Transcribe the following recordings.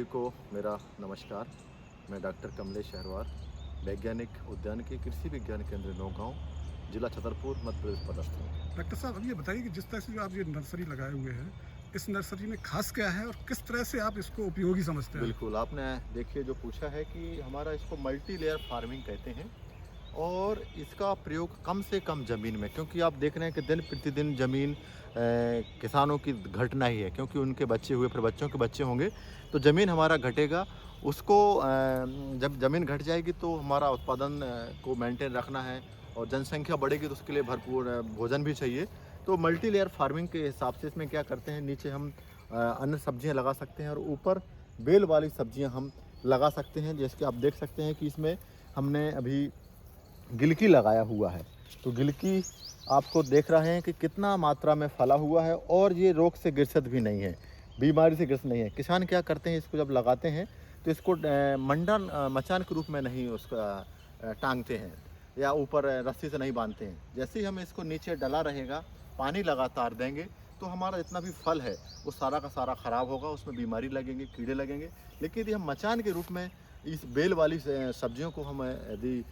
सभी को मेरा नमस्कार। मैं डॉक्टर कमलेश अहरवार, वैज्ञानिक उद्यानिकी कृषि विज्ञान केंद्र नौगांव, जिला छतरपुर, मध्य प्रदेश पदस्थ हूँ। डॉक्टर साहब, अब ये बताइए कि जिस तरह से जो आप ये नर्सरी लगाए हुए हैं, इस नर्सरी में खास क्या है और किस तरह से आप इसको उपयोगी समझते हैं? बिल्कुल, आपने देखिए जो पूछा है कि हमारा इसको मल्टी लेयर फार्मिंग कहते हैं और इसका प्रयोग कम से कम ज़मीन में, क्योंकि आप देख रहे हैं कि दिन प्रतिदिन ज़मीन किसानों की घटना ही है, क्योंकि उनके बच्चे हुए फिर बच्चों के बच्चे होंगे तो ज़मीन हमारा घटेगा। उसको जब ज़मीन घट जाएगी तो हमारा उत्पादन को मेंटेन रखना है और जनसंख्या बढ़ेगी तो उसके लिए भरपूर भोजन भी चाहिए। तो मल्टी लेयर फार्मिंग के हिसाब से इसमें क्या करते हैं, नीचे हम अन्य सब्जियां लगा सकते हैं और ऊपर बेल वाली सब्जियां हम लगा सकते हैं। जैसे कि आप देख सकते हैं कि इसमें हमने अभी गिलकी लगाया हुआ है, तो गिलकी आपको देख रहे हैं कि कितना मात्रा में फला हुआ है और ये रोग से ग्रसित भी नहीं है, बीमारी से ग्रसित नहीं है। किसान क्या करते हैं, इसको जब लगाते हैं तो इसको मंडन मचान के रूप में नहीं उसका टांगते हैं या ऊपर रस्सी से नहीं बांधते हैं। जैसे ही हम इसको नीचे डला रहेगा, पानी लगातार देंगे तो हमारा जितना भी फल है वो सारा का सारा ख़राब होगा, उसमें बीमारी लगेंगे, कीड़े लगेंगे। लेकिन यदि हम मचान के रूप में इस बेल वाली सब्जियों को हम यदि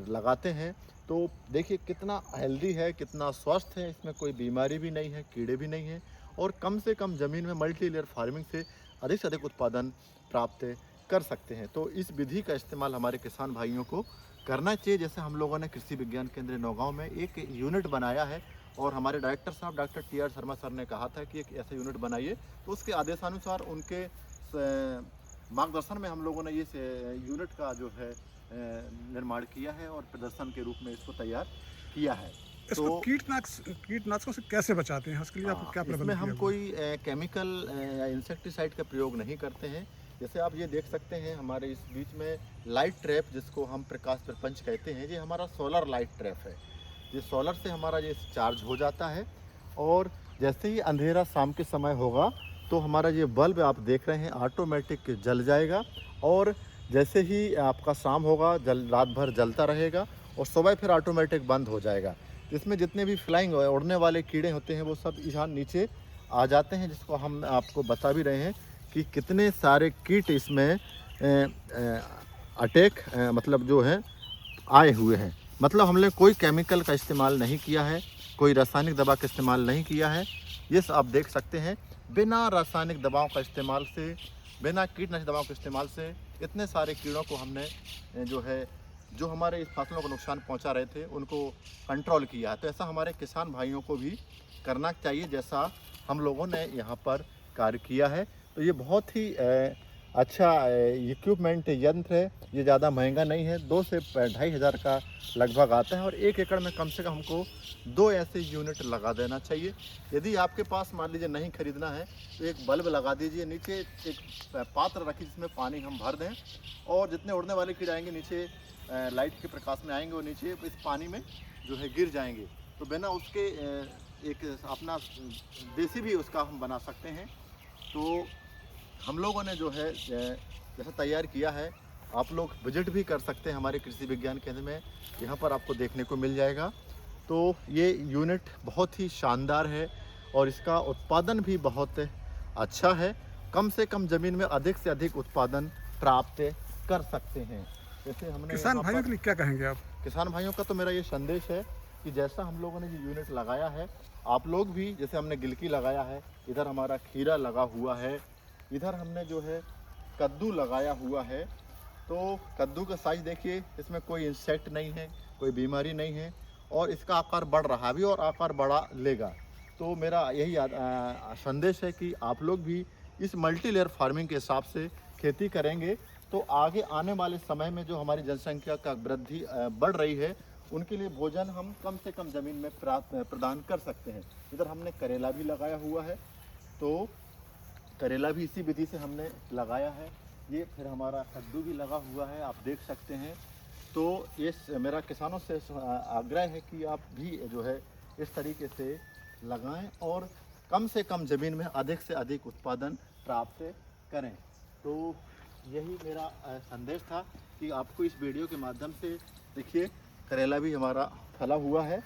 लगाते हैं तो देखिए कितना हेल्दी है, कितना स्वस्थ है, इसमें कोई बीमारी भी नहीं है, कीड़े भी नहीं हैं और कम से कम ज़मीन में मल्टी लेयर फार्मिंग से अधिक उत्पादन प्राप्त कर सकते हैं। तो इस विधि का इस्तेमाल हमारे किसान भाइयों को करना चाहिए। जैसे हम लोगों ने कृषि विज्ञान केंद्र नौगांव में एक यूनिट बनाया है और हमारे डायरेक्टर साहब डॉक्टर टी.आर. शर्मा सर ने कहा था कि एक ऐसा यूनिट बनाइए, तो उसके आदेशानुसार उनके मार्गदर्शन में हम लोगों ने ये यूनिट का जो है निर्माण किया है और प्रदर्शन के रूप में इसको तैयार किया है। इसको तो कीटनाशकों से कैसे बचाते हैं? उसके लिए आपको क्या इसमें प्रबंध हम किया हुआ है? कोई केमिकल या इंसेक्टिसाइड का प्रयोग नहीं करते हैं। जैसे आप ये देख सकते हैं हमारे इस बीच में लाइट ट्रैप, जिसको हम प्रकाश प्रपंच कहते हैं, ये हमारा सोलर लाइट ट्रैप है। ये सोलर से हमारा ये चार्ज हो जाता है और जैसे ही अंधेरा शाम के समय होगा तो हमारा ये बल्ब आप देख रहे हैं ऑटोमेटिक जल जाएगा और जैसे ही आपका शाम होगा रात भर जलता रहेगा और सुबह फिर ऑटोमेटिक बंद हो जाएगा। इसमें जितने भी फ्लाइंग उड़ने वाले कीड़े होते हैं वो सब यहाँ नीचे आ जाते हैं, जिसको हम आपको बता भी रहे हैं कि कितने सारे कीट इसमें अटैक मतलब जो है आए हुए हैं। मतलब हमने कोई केमिकल का इस्तेमाल नहीं किया है, कोई रासायनिक दवा का इस्तेमाल नहीं किया है। ये आप देख सकते हैं बिना रासायनिक दवाओं का इस्तेमाल से, बिना कीटनाशक दवाओं के इस्तेमाल से इतने सारे कीड़ों को हमने जो हमारे इस फसलों को नुकसान पहुंचा रहे थे उनको कंट्रोल किया है। तो ऐसा हमारे किसान भाइयों को भी करना चाहिए, जैसा हम लोगों ने यहाँ पर कार्य किया है। तो ये बहुत ही अच्छा इक्विपमेंट यंत्र है, ये ज़्यादा महंगा नहीं है, 2 से 2,500 का लगभग आता है और 1 एकड़ में कम से कम हमको 2 ऐसे यूनिट लगा देना चाहिए। यदि आपके पास मान लीजिए नहीं खरीदना है तो एक बल्ब लगा दीजिए, नीचे एक पात्र रखिए जिसमें पानी हम भर दें और जितने उड़ने वाले कीड़े आएंगे नीचे लाइट के प्रकाश में आएंगे और नीचे इस पानी में जो है गिर जाएंगे। तो बिना उसके एक अपना देसी भी उसका हम बना सकते हैं। तो हम लोगों ने जो है जैसा तैयार किया है, आप लोग विजिट भी कर सकते हैं हमारे कृषि विज्ञान केंद्र में, यहाँ पर आपको देखने को मिल जाएगा। तो ये यूनिट बहुत ही शानदार है और इसका उत्पादन भी बहुत अच्छा है। कम से कम ज़मीन में अधिक से अधिक उत्पादन प्राप्त कर सकते हैं। जैसे हमने किसान भाइयों के लिए क्या कहेंगे आप? किसान भाइयों का तो मेरा ये संदेश है कि जैसा हम लोगों ने ये यूनिट लगाया है, आप लोग भी, जैसे हमने गिलकी लगाया है, इधर हमारा खीरा लगा हुआ है, इधर हमने जो है कद्दू लगाया हुआ है। तो कद्दू का साइज़ देखिए, इसमें कोई इंसेक्ट नहीं है, कोई बीमारी नहीं है और इसका आकार बढ़ रहा है भी और आकार बड़ा लेगा। तो मेरा यही संदेश है कि आप लोग भी इस मल्टी लेयर फार्मिंग के हिसाब से खेती करेंगे तो आगे आने वाले समय में जो हमारी जनसंख्या का वृद्धि बढ़ रही है उनके लिए भोजन हम कम से कम ज़मीन में प्रदान कर सकते हैं। इधर हमने करेला भी लगाया हुआ है, तो करेला भी इसी विधि से हमने लगाया है। ये फिर हमारा कद्दू भी लगा हुआ है, आप देख सकते हैं। तो ये मेरा किसानों से आग्रह है कि आप भी जो है इस तरीके से लगाएं और कम से कम ज़मीन में अधिक से अधिक उत्पादन प्राप्त करें। तो यही मेरा संदेश था कि आपको इस वीडियो के माध्यम से देखिए करेला भी हमारा फला हुआ है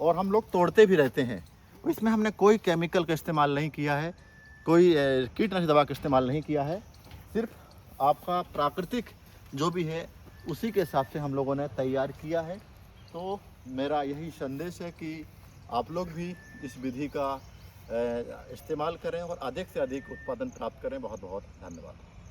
और हम लोग तोड़ते भी रहते हैं। इसमें हमने कोई केमिकल का इस्तेमाल नहीं किया है, कोई कीटनाशक दवा का इस्तेमाल नहीं किया है। सिर्फ आपका प्राकृतिक जो भी है उसी के हिसाब से हम लोगों ने तैयार किया है। तो मेरा यही संदेश है कि आप लोग भी इस विधि का इस्तेमाल करें और अधिक से अधिक उत्पादन प्राप्त करें। बहुत बहुत धन्यवाद।